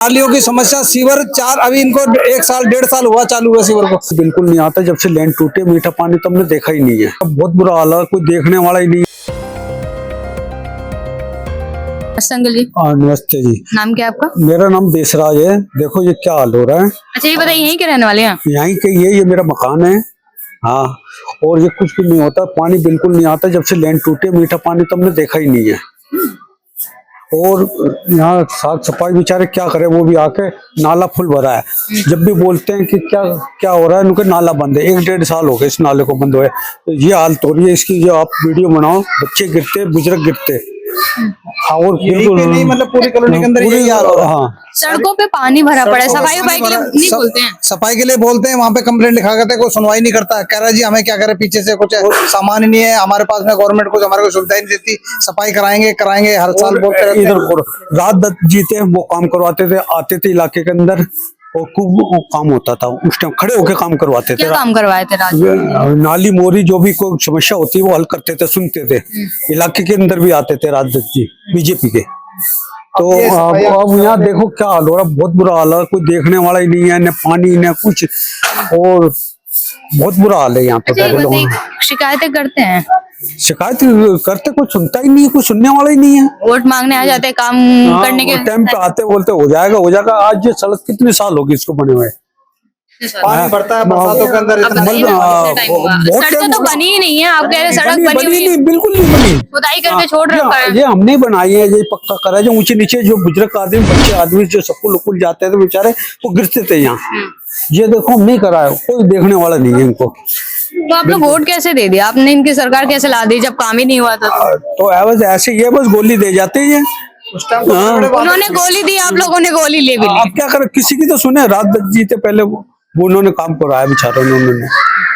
नालियों की समस्या, सीवर चार, अभी इनको 1 साल 1.5 साल हुआ चालू हुआ सीवर को। बिल्कुल नहीं आता, जब से लैंड टूटे मीठा पानी तो हमने देखा ही नहीं है। बहुत बुरा हाल है, कोई देखने वाला ही नहीं। अंकल जी, नमस्ते जी। नाम क्या है आपका? मेरा नाम देसराज है। देखो ये क्या हाल हो रहा है। अच्छा ये बताइए, यहीं के रहने वाले हैं? यहीं के ये मेरा मकान है। हाँ, और ये कुछ भी नहीं होता, पानी बिल्कुल नहीं आता, जब से लैंड टूटे मीठा पानी तो हमने देखा ही नहीं है। और यहाँ साफ सफाई बेचारे क्या करे, वो भी आके नाला फुल भरा है। जब भी बोलते हैं कि क्या क्या हो रहा है, उनके नाला बंद है। 1-1.5 साल हो गए इस नाले को बंद हुए। तो ये हालत हो रही है इसकी। जो आप वीडियो बनाओ, बच्चे गिरते, बुजुर्ग गिरते, और बिल्कुल नहीं, मतलब पूरी कॉलोनी के अंदर यही हाल हो रहा है। हाँ, सड़कों पे पानी भरा पड़ा है, सफाई के लिए नहीं बोलते हैं। सफाई के लिए बोलते हैं, वहाँ पे कंप्लेंट लिखा करते हैं, कोई सुनवाई नहीं करता। कह रहा है जी हमें क्या करे, पीछे से कुछ सामान ही नहीं है हमारे पास में, गवर्नमेंट कुछ हमारे को सुविधा ही नहीं देती। सफाई कराएंगे हर साल बोलते रहते हैं। इधर रात जीते वो काम करवाते थे, आते थे इलाके के अंदर, और खूब काम होता था। उस टाइम खड़े होके काम करवाते थे। क्या काम करवाए थे रात में? नाली मोरी जो भी कोई समस्या होती है वो हल करते थे, सुनते थे। इलाके के अंदर भी आते थे राजदत्त जी, बीजेपी के। तो अब यहाँ देखो क्या हाल हो रहा है, बहुत बुरा हाल है। कोई देखने वाला ही नहीं है, न पानी न कुछ, और बहुत बुरा हाल है यहाँ पे। शिकायतें करते हैं? शिकायत करते, कोई सुनता ही नहीं है, कोई सुनने वाला ही नहीं है। वोट मांगने आ जाते हैं, काम करने के टाइम पे आते, बोलते हो जाएगा। आज ये सड़क कितने साल होगी इसको बने हुए। पानी बढ़ता है बरसातों के अंदर इतना। सड़कें तो बनी ही नहीं है, आप कह रहे सड़क बनी हुई है? बिल्कुल नहीं बनी, खुदाई करके छोड़ रखा है। ये हमने बनाई है, ये पक्का करा है। जो ऊंचे नीचे जो बुजुर्ग आदमी, बच्चे आदमी जो स्कूल उकुल जाते थे बेचारे, वो गिरते थे यहाँ। ये देखो हमने करा है, कोई देखने वाला नहीं है इनको। तो आप लोग वोट कैसे दे दिया? आपने इनकी सरकार कैसे ला दी जब काम ही नहीं हुआ था? तो ऐसे ये बस गोली दे जाते हैं। उन्होंने गोली दी, आप लोगों ने गोली ले भी ली। अब क्या करे, किसी की तो सुने। राजदत्त जी थे पहले, वो उन्होंने काम कराया बेचारे उन्होंने।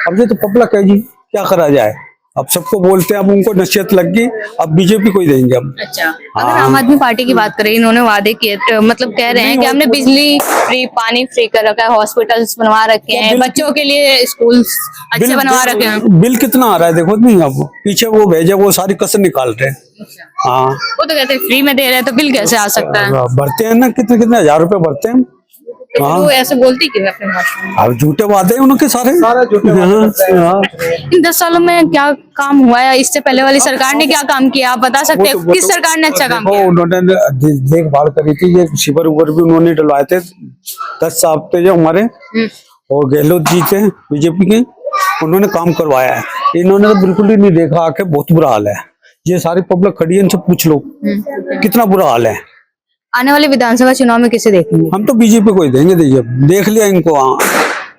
अब ये तो पब्लिक है जी, क्या करा जाए। अब सबको बोलते हैं, अब उनको नसीहत लग गई, अब बीजेपी को ही देंगे हम। अच्छा, अगर आम आदमी पार्टी की बात करें, इन्होंने वादे किए, मतलब कह रहे हैं कि हमने बिजली फ्री, पानी फ्री कर रखा है, हॉस्पिटल्स बनवा रखे हैं, बच्चों के लिए स्कूल्स अच्छे बनवा रखे हैं। बिल कितना आ रहा है देखो। नहीं, अब पीछे वो भेजे, वो सारी कसर निकाल रहे हैं। हाँ, वो तो कहते हैं फ्री में दे रहे हैं, तो बिल कैसे आ सकता है? भरते हैं ना, कितने 1000 रुपए भरते हैं। वो ऐसे बोलती क्यों अपने भाषण में? अब झूठे वादे हैं उनके सारे झूठे। इन 10 सालों में क्या काम हुआ है? इससे पहले वाली सरकार ने क्या काम किया, आप बता सकते हैं? किस सरकार ने अच्छा काम किया? उन्होंने देखभाल करी थी, ये शिविर उबर भी उन्होंने डलवाए थे 10 साल थे जो हमारे। और गहलोत जी थे बीजेपी के, उन्होंने काम करवाया है। इन्होंने तो बिल्कुल ही नहीं देखा आके। बहुत बुरा हाल है। ये सारी पब्लिक खड़ी है, इनसे पूछ लो कितना बुरा हाल है। आने वाले विधानसभा चुनाव में किसे देखेंगे? हम तो बीजेपी को ही देंगे। देख लिया इनको।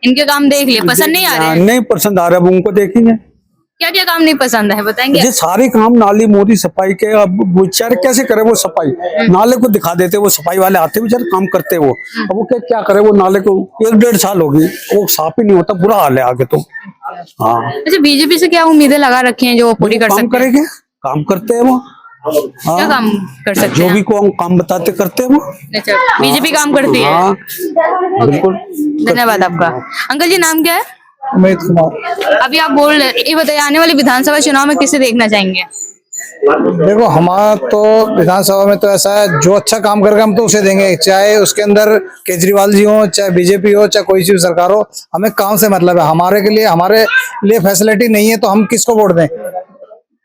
इनके काम देख लिए, पसंद नहीं आ रहे हैं? नहीं पसंद आ रहा है, अब उनको देखेंगे। क्या क्या काम नहीं पसंद है बताएंगे? ये सारे काम, नाली मोरी सफाई के, अब बेचारे कैसे करे वो सफाई। नाले को दिखा देते, वो सफाई वाले आते बेचारे काम करते वो। अब वो क्या करे, वो नाले को 1-1.5 साल हो गई, वो साफ ही नहीं होता। बुरा हाल है आगे तो। हाँ, अच्छा, बीजेपी से क्या उम्मीदें लगा रखी हैं जो वो पूरी कर सकते हैं? करेंगे, काम करते हैं वो। क्या काम कर सकते हैं? जो भी को काम बताते करते हैं वो। अच्छा, बीजेपी काम करती है। हाँ, बिल्कुल। धन्यवाद आपका। अंकल जी, नाम क्या है? अमित कुमार। अभी आप बोल रहे, ये बताइए, आने वाले विधानसभा चुनाव में किसे देखना चाहेंगे? देखो, हमारा तो विधानसभा में तो ऐसा है, जो अच्छा काम करेगा हम तो उसे देंगे। चाहे उसके अंदर केजरीवाल जी हो, चाहे बीजेपी हो, चाहे कोई सी सरकार हो, हमें काम से मतलब है। हमारे लिए फैसिलिटी नहीं है तो हम किसको वोट दें?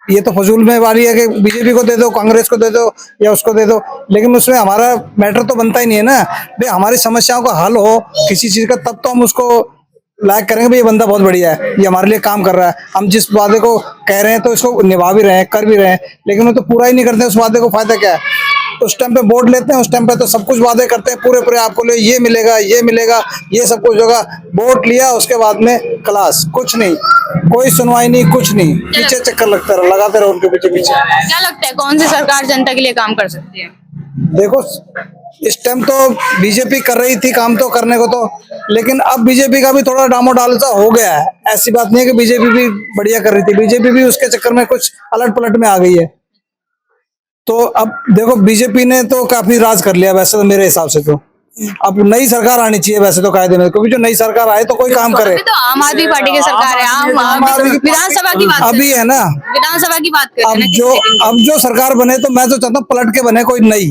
ये तो फजूल में वाली है कि बीजेपी को दे दो, कांग्रेस को दे दो, या उसको दे दो। लेकिन उसमें हमारा मैटर तो बनता ही नहीं है ना। भाई हमारी समस्याओं का हल हो किसी चीज का, तब तो हम उसको लाइक करेंगे। भाई ये बंदा बहुत बढ़िया है, ये हमारे लिए काम कर रहा है, हम जिस वादे को कह रहे हैं तो इसको निभा भी रहे हैं, कर भी रहे हैं। लेकिन वो तो पूरा ही नहीं करते, उस वादे को फायदा क्या है? उस टाइम पे वोट लेते हैं, उस टाइम पे तो सब कुछ वादे करते हैं, पूरे आपको लिए ये मिलेगा, ये सब कुछ होगा। वोट लिया, उसके बाद में क्लास कुछ नहीं, कोई सुनवाई नहीं, कुछ नहीं, पीछे चक्कर लगाते रहो उनके पीछे। क्या लगता है कौन सी सरकार जनता के लिए काम कर सकती है? देखो, इस टाइम तो बीजेपी कर रही थी काम तो करने को तो, लेकिन अब बीजेपी का भी थोड़ा डामाडोल सा हो गया है। ऐसी बात नहीं है कि बीजेपी भी बढ़िया कर रही थी, बीजेपी भी उसके चक्कर में कुछ अलट पलट में आ गई है। तो अब देखो, बीजेपी ने तो काफी राज कर लिया वैसे तो, मेरे हिसाब से तो। अब नई सरकार आनी चाहिए वैसे तो कायदे में, क्योंकि जो नई सरकार आए तो कोई काम करे। तो आम आदमी पार्टी की सरकार है, विधानसभा की बात अभी है ना, विधानसभा की बात करते हैं। अब जो सरकार बने तो मैं तो चाहता हूँ पलट के बने कोई नई।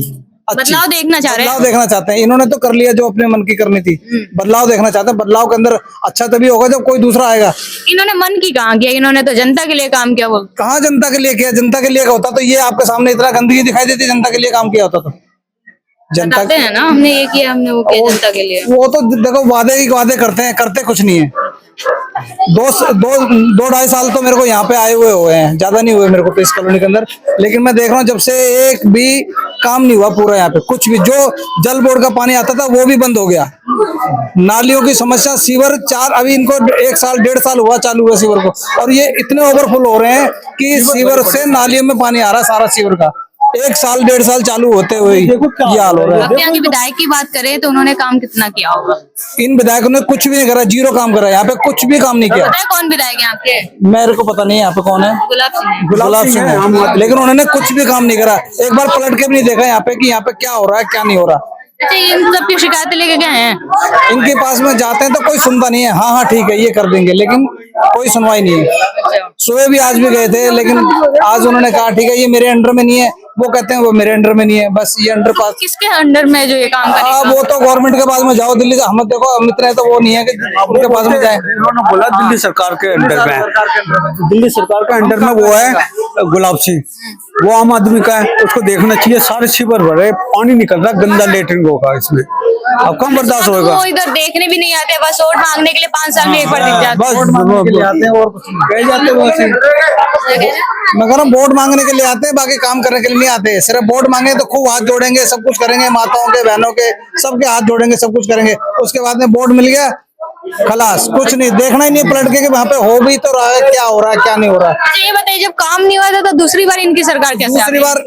बदलाव देखना चाह रहे हैं। बदलाव देखना चाहते हैं। इन्होंने तो कर लिया जो अपने मन की करनी थी। बदलाव देखना चाहते हैं। बदलाव के अंदर अच्छा तभी होगा जब कोई दूसरा आएगा। इन्होंने मन की कहाँ किया, इन्होंने तो जनता के लिए काम किया। वो कहाँ जनता के लिए किया? जनता के लिए का होता तो ये आपके सामने इतना गंदगी दिखाई देती, जनता के लिए काम किया होता तो। जनता बताते हैं ना, हमने ये किया, हमने वो किया जनता के लिए। वो तो देखो वादे ही वादे करते हैं, करते कुछ नहीं है। दो ढाई साल तो मेरे को यहाँ पे आए हुए हैं, ज्यादा नहीं हुए मेरे को इस कॉलोनी के अंदर, लेकिन मैं देख रहा हूँ जब से एक भी काम नहीं हुआ पूरा यहाँ पे। कुछ भी जो जल बोर्ड का पानी आता था वो भी बंद हो गया। नालियों की समस्या, सीवर अभी इनको 1 साल 1.5 साल हुआ चालू हुआ सीवर को, और ये इतने ओवरफुल हो रहे हैं कि सीवर से नालियों में पानी आ रहा है सारा सीवर का। 1 साल 1.5 साल चालू होते हुए ये हाल हो रहा है। अब यहाँ के विधायक की बात करें तो उन्होंने काम कितना किया होगा? इन विधायकों ने कुछ भी नहीं करा, जीरो काम करा, यहाँ पे कुछ भी काम नहीं किया। पता है कौन विधायक है आपके? मेरे को पता नहीं यहाँ पे कौन है। गुलाब सिंह है। गुलाब सिंह है, लेकिन उन्होंने कुछ भी काम नहीं करा। एक बार पलट के भी नहीं देखा यहाँ पे कि यहाँ पे क्या हो रहा है क्या नहीं हो रहा। अच्छा, ये इन सबकी शिकायतें लेके गए हैं? इनके पास में जाते हैं तो कोई सुनता नहीं है। हाँ ठीक है ये कर देंगे, लेकिन कोई सुनवाई नहीं है। सुबह भी आज भी गए थे, लेकिन आज उन्होंने कहा ठीक है ये मेरे अंडर में नहीं है, वो कहते हैं वो मेरे अंडर में नहीं है, बस ये अंडर पास। किसके अंडर में जो ये काम करेगा? वो तो गवर्नमेंट के पास में जाओ, दिल्ली का। हम देखो हम इतने तो वो नहीं है कि उनके पास में जाए। इन्होंने बोला दिल्ली सरकार के अंडर में है। दिल्ली सरकार के अंडर में वो है गुलाब सिंह, वो आम आदमी का है, उसको देखना चाहिए। सारे सीवर भरे, पानी निकल रहा, गंदा लेटरिन होगा इसमें, अब कम बर्दाश्त होगा। वो इधर देखने भी नहीं आते, बस वोट मांगने के लिए 5 साल में एक बार दिख जाते हैं। बस वोट मांगने के लिए आते हैं और कुछ नहीं कह जाते वो ऐसे। मैं कह रहा हूँ वोट मांगने के लिए आते हैं, बाकी काम करने के लिए नहीं आते। सिर्फ वोट मांगे तो खूब हाथ जोड़ेंगे, सब कुछ करेंगे, माताओं के बहनों के सबके हाथ जोड़ेंगे, सब कुछ करेंगे। उसके बाद में वोट मिल गया, खलास, कुछ नहीं देखना ही नहीं पलट के कि वहाँ पे हो भी तो रहा है, क्या हो रहा है क्या नहीं हो रहा है। अच्छा ये बताइए, जब काम नहीं हुआ था तो दूसरी बार इनकी सरकार कैसे आ दूसरी गई? बार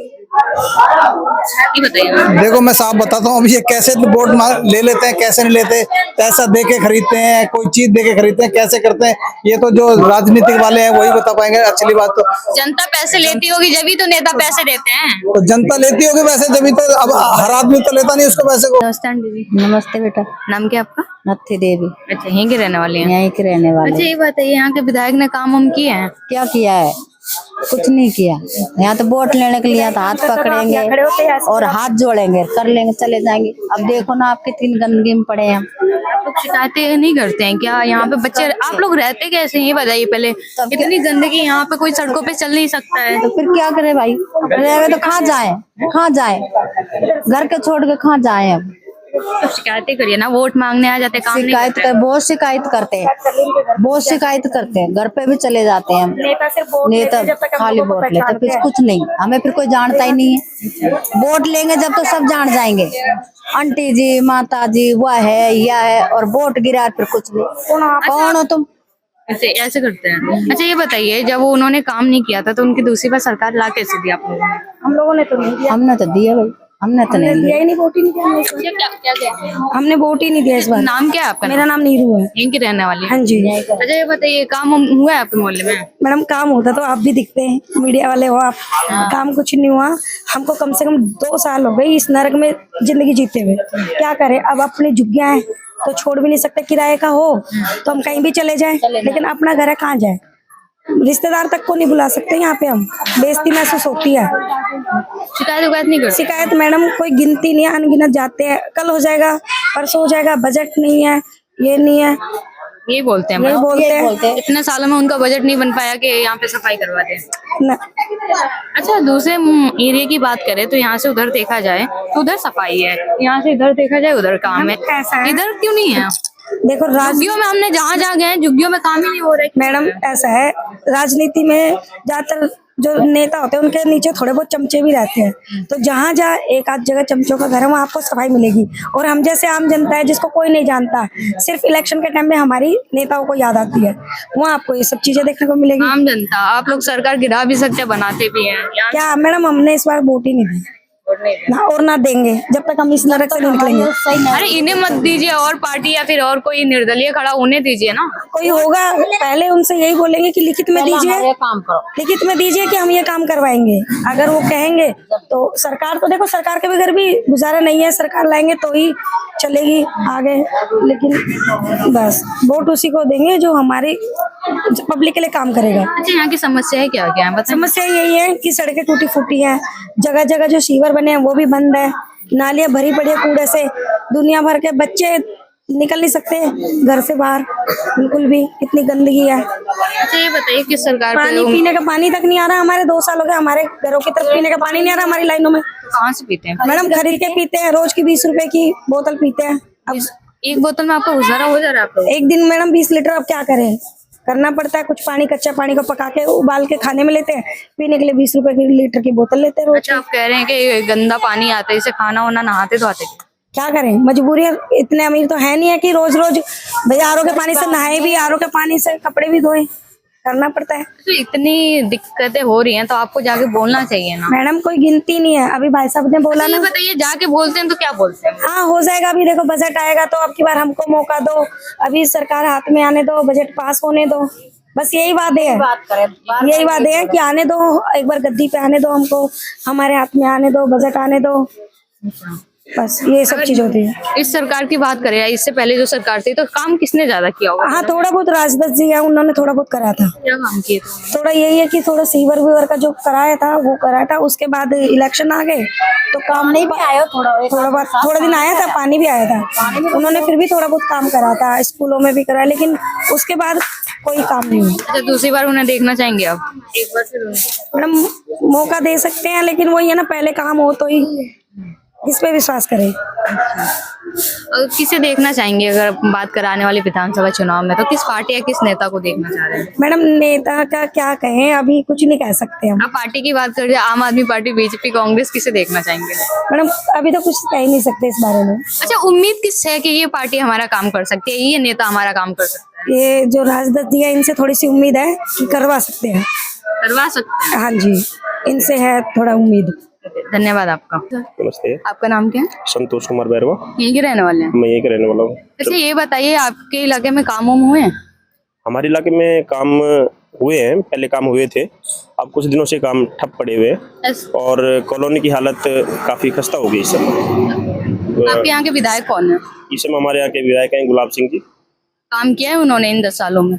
ये बताइए। देखो मैं साफ बताता हूँ, अब ये कैसे वोट ले लेते हैं, कैसे नहीं लेते, पैसा दे के खरीदते हैं, कोई चीज दे के खरीदते हैं, कैसे करते हैं, ये तो जो राजनीतिक वाले हैं वही बता पाएंगे। असली बात तो जनता पैसे लेती होगी जब तो नेता पैसे देते हैं। तो जनता लेती होगी पैसे जब तो, अब हर आदमी तो लेता नहीं उसको पैसे को। नमस्ते आंटी जी। नमस्ते बेटा। नाम क्या आपका? नत्थी देवी, अच्छा, यहीं के रहने वाले हैं? यहीं के रहने वाले। अच्छा ये बताइए, यहाँ के विधायक ने काम हम किए हैं? क्या किया है? कुछ नहीं किया। यहाँ तो वोट लेने के लिए तो हाथ पकड़ेंगे और हाथ जोड़ेंगे, कर लेंगे, चले जाएंगे। अब देखो ना आप कितनी गंदगी में पड़े हैं। आप लोग शिकायतें नहीं करते हैं क्या? यहाँ पे बच्चे, आप लोग रहते कैसे हैं ये बताइए पहले। इतनी गंदगी, यहाँ पे कोई सड़कों पे चल नहीं सकता है। तो फिर क्या करे भाई? रहेंगे तो कहाँ जाए, कहाँ जाए? घर के छोड़ के कहाँ जाए? अब तो शिकायतें करिए ना, वोट मांगने आ जाते, काम नहीं शिकायत करते। कर, बहुत शिकायत करते हैं, बहुत शिकायत करते हैं। घर पे भी चले जाते हैं हम। नेता खाली वोट लेते, फिर कुछ नहीं, हमें फिर कोई जानता ही नहीं है। वोट लेंगे जब तो सब जान जाएंगे, आंटी जी, माता जी, वह है, यह है, और वोट गिरा फिर कुछ नहीं। कौन हो तुम? ऐसे करते हैं। अच्छा ये बताइए, जब वो उन्होंने काम नहीं किया था तो उनकी दूसरी बार सरकार ला कैसे दी आप लोगों ने? हम लोगों ने तो नहीं दिया। हमने तो दिया भाई, हमने तो नहीं दिया दिया। ही नहीं, वोट ही नहीं दिया। क्या क्या कहते हैं? हमने वोट ही नहीं दिया इस बार। नाम क्या है आपका? मेरा नाम नीरू है। यहीं की रहने वाली है? हाँ जी। अच्छा ये बताइए, काम हुआ है आपके मोहल्ले में? मैडम काम होता तो आप भी दिखते हैं, मीडिया वाले हो आप। काम कुछ नहीं हुआ। हमको कम से कम 2 साल हो गए इस नरक में जिंदगी जीते हुए। क्या करें अब? अपनी झुग्गियां हैं तो छोड़ भी नहीं सकते, किराए का हो तो हम कहीं भी चले जाएं, लेकिन अपना घर है कहाँ जाए? रिश्तेदार तक को नहीं बुला सकते यहाँ पे हम। बेइज्जती महसूस होती है। शिकायत उकायत नहीं करते? शिकायत मैडम कोई गिनती नहीं है, अनगिनत जाते हैं। कल हो जाएगा, परसों हो जाएगा, बजट नहीं है, ये नहीं है, यही बोलते हैं ये बस। बोलते हैं इतने सालों में उनका बजट नहीं बन पाया कि यहाँ पे सफाई करवा दें। न। अच्छा दूसरे एरिया की बात करें तो यहाँ से उधर देखा जाए तो उधर सफाई है, यहाँ से इधर देखा जाए उधर काम है। ऐसा है। इधर क्यों नहीं है? देखो झुग्गियों में हमने जहाँ जहाँ गए झुग्गियों में काम ही नहीं हो रहा है। मैडम ऐसा है, राजनीति में ज्यादातर जो नेता होते हैं उनके नीचे थोड़े बहुत चमचे भी रहते हैं, तो जहाँ जहाँ एक आध जगह चमचों का घर है वहाँ आपको सफाई मिलेगी। और हम जैसे आम जनता है जिसको कोई नहीं जानता, सिर्फ इलेक्शन के टाइम में हमारी नेताओं को याद आती है, वहाँ आपको ये सब चीजें देखने को मिलेगी। आम जनता, आप लोग सरकार गिरा भी सकते, बनाते भी हैं। यहाँ क्या मैडम, हमने इस बार वोट ही नहीं दी ना, और ना देंगे जब तक हम इस नरक से नहीं निकलेंगे। अरे इन्हें मत दीजिए, और पार्टी या फिर और कोई निर्दलीय खड़ा उन्हें दीजिए ना। कोई होगा पहले उनसे यही बोलेंगे कि लिखित में दीजिए, काम करो, लिखित में दीजिए कि हम ये काम करवाएंगे। अगर वो कहेंगे तो सरकार, तो देखो सरकार के बगैर भी गुजारा नहीं है, सरकार लाएंगे तो ही चलेगी आगे। लेकिन बस वोट उसी को देंगे जो हमारी पब्लिक के लिए काम करेगा। अच्छा यहाँ की समस्या है क्या क्या है बताइए? समस्या यही है कि सड़कें टूटी फूटी हैं, जगह जगह जो सीवर बने हैं वो भी बंद है, नालियां भरी पड़ी है कूड़े से, दुनिया भर के बच्चे निकल नहीं सकते घर से बाहर, बिल्कुल भी इतनी गंदगी है। अच्छा ये बताइए किस सरकार पानी पीने का पानी तक नहीं आ रहा, हमारे 2 साल हो गए हमारे घरों की तरफ पीने का पानी नहीं आ रहा हमारी लाइनों में। कहाँ से पीते हैं? मैडम खरीद के पीते हैं, रोज की 20 रुपए की बोतल पीते हैं। अब एक बोतल में आपका गुजारा हो जा रहा है आप लोग? एक दिन मैडम 20 लीटर, अब क्या करें, करना पड़ता है। कुछ पानी, कच्चा पानी को पका के उबाल के खाने में लेते हैं, पीने के लिए 20 रुपए की लीटर की बोतल लेते हैं रोज। अच्छा आप कह रहे हैं कि गंदा पानी आता है, इसे खाना वाना नहाते धोते क्या? क्या करें, मजबूरी है, इतने अमीर तो है नहीं है कि रोज रोज भैया आरओ के पानी से नहाए भी, आरओ के पानी से कपड़े भी धोए, करना पड़ता है। तो इतनी दिक्कतें हो रही हैं तो आपको जाके बोलना चाहिए ना। मैडम कोई गिनती नहीं है, अभी भाई साहब ने बोला अच्छा, ये ना। बताइए जाके बोलते हैं तो क्या बोलते हैं? हाँ हो जाएगा, अभी देखो बजट आएगा तो अब की बार हमको मौका दो, अभी सरकार हाथ में आने दो, बजट पास होने दो, बस यही वादे है, यही वादे है कि आने दो, एक बार गद्दी पे आने दो हमको, हमारे हाथ में आने दो, बजट आने दो, बस ये सब चीज होती है। इस सरकार की बात करें या इससे पहले जो सरकार थी तो काम किसने ज्यादा किया होगा? हाँ थोड़ा बहुत राजदत्त जी है, उन्होंने थोड़ा बहुत करा था। क्या काम किए थे? थोड़ा यही है कि थोड़ा सीवर वीवर का जो कराया था वो कराया था, उसके बाद इलेक्शन आ गए तो काम नहीं आया, थोड़ा दिन आया था, पानी भी आया था, उन्होंने फिर भी थोड़ा बहुत काम करा था, स्कूलों में भी कराया, लेकिन उसके बाद कोई काम नहीं हुआ। अच्छा दूसरी बार उन्हें देखना चाहेंगे आप? एक बार फिर मैडम मौका दे सकते हैं, लेकिन वही है ना, पहले काम हो तो ही, इस पे विश्वास करें। किसे देखना चाहेंगे अगर बात कराने वाले विधानसभा चुनाव में, तो किस पार्टी या किस नेता को देखना चाह रहे हैं? मैडम नेता का क्या कहें, अभी कुछ नहीं कह सकते हम। आप पार्टी की बात कर रहे हैं, आम आदमी पार्टी, बीजेपी, कांग्रेस, किसे देखना चाहेंगे? मैडम अभी तो कुछ कह ही नहीं सकते इस बारे में। अच्छा उम्मीद किस है कि ये पार्टी हमारा काम कर सकती है, ये नेता हमारा काम कर सकता है? ये जो राजदत्त जी है, इनसे थोड़ी सी उम्मीद है कि करवा सकते हैं। करवा सकते हैं? हाँ जी, इनसे है थोड़ा उम्मीद। धन्यवाद आपका। नमस्ते, आपका नाम क्या है? संतोष कुमार बैरवा। यहीं के रहने वाले हैं? मैं यहीं का रहने वाला हूँ। अच्छा ये बताइए आपके इलाके में काम वाम हुए हैं? हमारे इलाके में काम हुए हैं, पहले काम हुए थे, अब कुछ दिनों से काम ठप पड़े हुए हैं और कॉलोनी की हालत काफी खस्ता हो गई इस समय। आपके यहाँ के विधायक कौन है? इस समय हमारे यहाँ के विधायक हैं गुलाब सिंह जी। काम किया है उन्होंने इन 10 सालों में?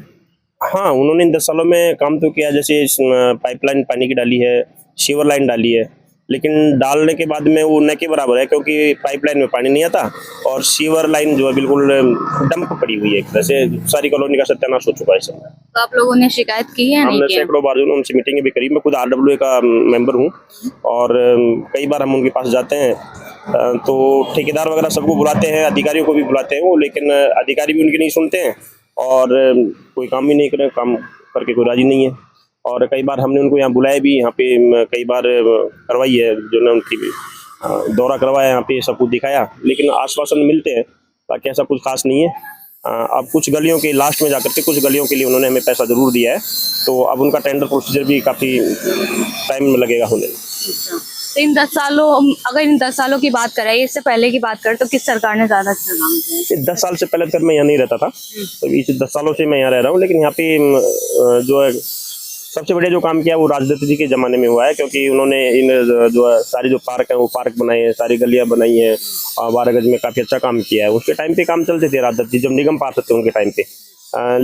हाँ, उन्होंने इन 10 सालों में काम तो किया, जैसे पाइपलाइन पानी की डाली है, सीवर लाइन डाली है, लेकिन डालने के बाद में वो न के बराबर है, क्योंकि पाइपलाइन में पानी नहीं आता और सीवर लाइन जो है बिल्कुल डंप पड़ी हुई है, एक तरह से सारी कॉलोनी का सत्यानाश हो चुका है इस समय। तो आप लोगों ने शिकायत की है? नहीं हमने की? सैकड़ों बार जो है उनसे मीटिंगें भी करी। मैं खुद RWA का मेंबर हूँ और कई बार हम उनके पास जाते हैं, तो ठेकेदार वगैरह सबको बुलाते हैं, अधिकारियों को भी बुलाते हैं वो, लेकिन अधिकारी भी उनकी नहीं सुनते हैं और कोई काम भी नहीं करें, काम करके कोई राजी नहीं है। और कई बार हमने उनको यहाँ बुलाया भी, यहाँ पे कई बार करवाई है, जो ना उनकी दौरा करवाया, यहाँ पे सब कुछ दिखाया, लेकिन आश्वासन मिलते हैं, बाकी ऐसा कुछ खास नहीं है। अब कुछ गलियों के लास्ट में जाकर के कुछ गलियों के लिए उन्होंने हमें पैसा जरूर दिया है, तो अब उनका टेंडर प्रोसीजर भी काफ़ी टाइम लगेगा होने में। तो इन 10 सालों, अगर इन 10 सालों की बात करें, इससे पहले की बात करें तो किस सरकार ने ज्यादा अच्छा काम किया है? 10 साल से पहले तक मैं यहाँ नहीं रहता था, तो इस 10 सालों से मैं यहाँ रह रहा हूँ, लेकिन यहाँ पे जो है सबसे बढ़िया जो काम किया वो राजदत्त जी के ज़माने में हुआ है, क्योंकि उन्होंने इन जो सारी जो पार्क है वो पार्क बनाए हैं, सारी गलियां बनाई हैं, 12 गज में काफ़ी अच्छा काम किया है। उसके टाइम पे काम चलते थे राजदत्त जी, जब निगम पार्षद थे उनके टाइम पे,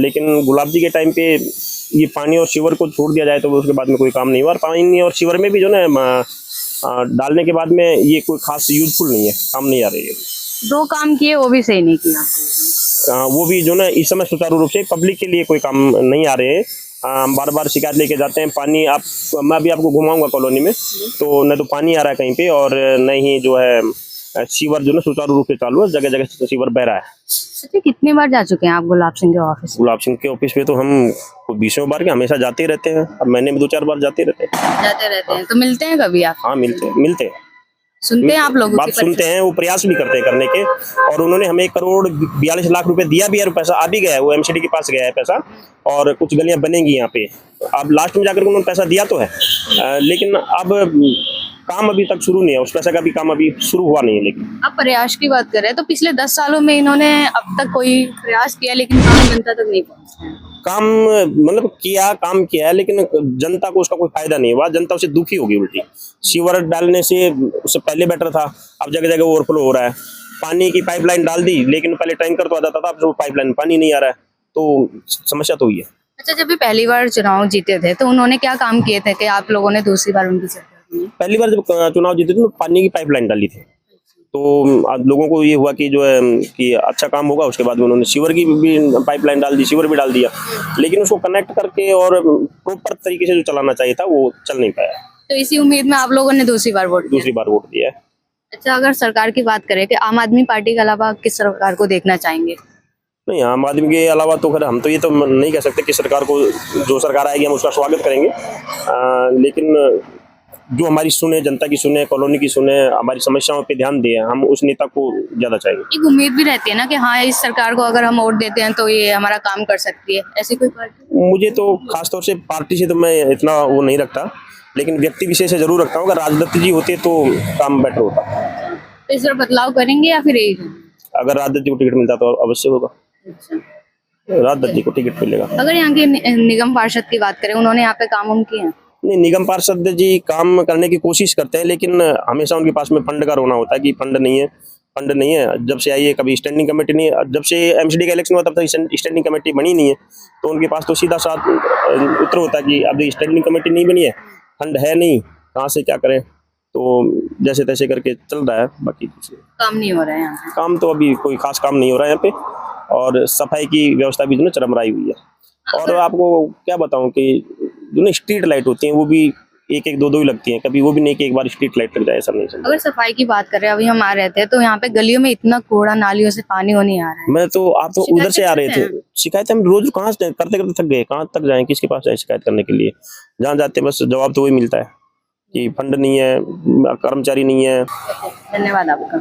लेकिन गुलाब जी के टाइम पे ये पानी और सीवर को छोड़ दिया जाए तो उसके बाद में कोई काम नहीं हुआ, और पानी और सीवर में भी जो ना डालने के बाद में ये कोई खास यूजफुल नहीं है, काम नहीं आ रही है। 2 काम किए वो भी सही नहीं किया। वो भी जो ना इस समय सुचारू रूप से पब्लिक के लिए कोई काम नहीं आ रहे हैं। हम बार बार शिकायत लेके जाते हैं, पानी आप, मैं अभी आपको घुमाऊंगा कॉलोनी में, तो न तो पानी आ रहा है कहीं पे और न ही जो है सीवर जो ना सुचारू रूप से चालू है, जगह जगह सीवर बह रहा है। अच्छा कितनी बार जा चुके हैं आप गुलाब सिंह के ऑफिस? गुलाब सिंह के ऑफिस पे तो हम 20 बार के हमेशा जाते ही रहते हैं, अब महीने में 2-4 बार जाते रहते हैं। जाते रहते हैं, तो मिलते हैं कभी आप? हाँ मिलते हैं, सुनते हैं आप लोगों बात की सुनते हैं, वो प्रयास भी करते हैं करने के, और उन्होंने हमें 1,42,00,000 रुपए दिया भी है, और पैसा आ भी गया है, वो MCD के पास गया है पैसा, और कुछ गलियां बनेंगी यहाँ पे। अब लास्ट में जाकर उन्होंने पैसा दिया तो है, लेकिन अब काम अभी तक शुरू नहीं है, उस पैसे का भी काम अभी शुरू हुआ नहीं है। लेकिन आप प्रयास की बात कर रहे हैं, तो पिछले 10 सालों में इन्होंने अब तक कोई प्रयास किया लेकिन काम जनता तक नहीं पहुंचा? काम मतलब काम किया है, लेकिन जनता को उसका कोई फायदा नहीं हुआ, जनता उससे दुखी होगी उल्टी। सीवर डालने से उससे पहले बेटर था, अब जगह जगह ओवरफ्लो हो रहा है। पानी की पाइपलाइन डाल दी, लेकिन पहले टैंकर तो आ जाता था, अब जो पाइपलाइन पानी नहीं आ रहा है, तो समस्या तो हुई है। अच्छा जब भी पहली बार चुनाव जीते थे तो उन्होंने क्या काम किए थे कि आप लोगों ने दूसरी बार उनकी सरकार की? पहली बार जब चुनाव जीते थे तो पानी की पाइपलाइन डाली थी, तो आज लोगों को ये हुआ कि जो है कि अच्छा काम होगा, उसके बाद में उन्होंने सीवर की भी पाइपलाइन डाल दी, सीवर भी डाल दिया, लेकिन उसको कनेक्ट करके और प्रॉपर तरीके से जो चलाना चाहिए था वो चल नहीं पाया। तो इसी उम्मीद में आप लोगों ने दूसरी बार वोट दिया। दूसरी बार वोट दिया है। अच्छा, अगर सरकार की बात करें कि आम आदमी पार्टी के अलावा किस सरकार को देखना चाहेंगे? नहीं, आम आदमी के अलावा तो खैर हम तो ये तो नहीं कह सकते कि सरकार को, जो सरकार आएगी हम उसका स्वागत करेंगे, लेकिन जो हमारी सुने, जनता की सुने, कॉलोनी की सुने, हमारी समस्याओं पे ध्यान दे, हम उस नेता को ज्यादा चाहेंगे। एक उम्मीद भी रहती है ना कि हाँ, इस सरकार को अगर हम वोट देते हैं तो ये हमारा काम कर सकती है, ऐसी कोई पार्टी? मुझे तो खासतौर से पार्टी से तो मैं इतना वो नहीं रखता, लेकिन व्यक्ति विशेष से जरूर रखता हूँ। अगर राजदत्त जी होते तो काम बेटर होता। तो इस बार बदलाव करेंगे या फिर यही? अगर राजदत्त जी को टिकट मिलता तो अवश्य होगा, राजदत्त जी को टिकट मिलेगा। अगर यहाँ के निगम पार्षद की बात करें, उन्होंने यहाँ पे काम हम किए हैं? नहीं, निगम पार्षद जी काम करने की कोशिश करते हैं, लेकिन हमेशा उनके पास में फंड का रोना होता है कि फंड नहीं है, फंड नहीं है। जब से आई है कभी स्टैंडिंग कमेटी नहीं है, जब से एमसीडी का इलेक्शन हुआ तब तक स्टैंडिंग कमेटी बनी नहीं है, तो उनके पास तो सीधा साथ उत्तर होता है कि अब स्टैंडिंग कमेटी नहीं बनी है, फंड है नहीं, कहाँ से क्या करें, तो जैसे तैसे करके चल रहा है। बाकी कुछ काम नहीं हो रहा है यहाँ पे। काम तो अभी कोई खास काम नहीं हो रहा है यहाँ पे, और सफाई की व्यवस्था भी जो ना चरमराई हुई है। और आपको क्या बताऊं कि जो ना स्ट्रीट लाइट होती हैं वो भी एक एक दो दो ही लगती हैं, कभी वो भी नहीं कि एक बार स्ट्रीट लाइट लग जाए, ऐसा नहीं चलता। अगर सफाई की बात करें, अभी हम आ रहे थे तो यहाँ पे गलियों में इतना कूड़ा, नालियों से पानी नहीं आ रहा है। मैं तो आप तो उधर से आ रहे थे, शिकायतें शिकायतें हम रोज कहाँ से करते करते थक गए, कहाँ तक जाएं, किसके पास जाए शिकायत करने के लिए। जहाँ जाते बस जवाब तो वही मिलता है कि फंड नहीं है, कर्मचारी नहीं है। धन्यवाद आपका।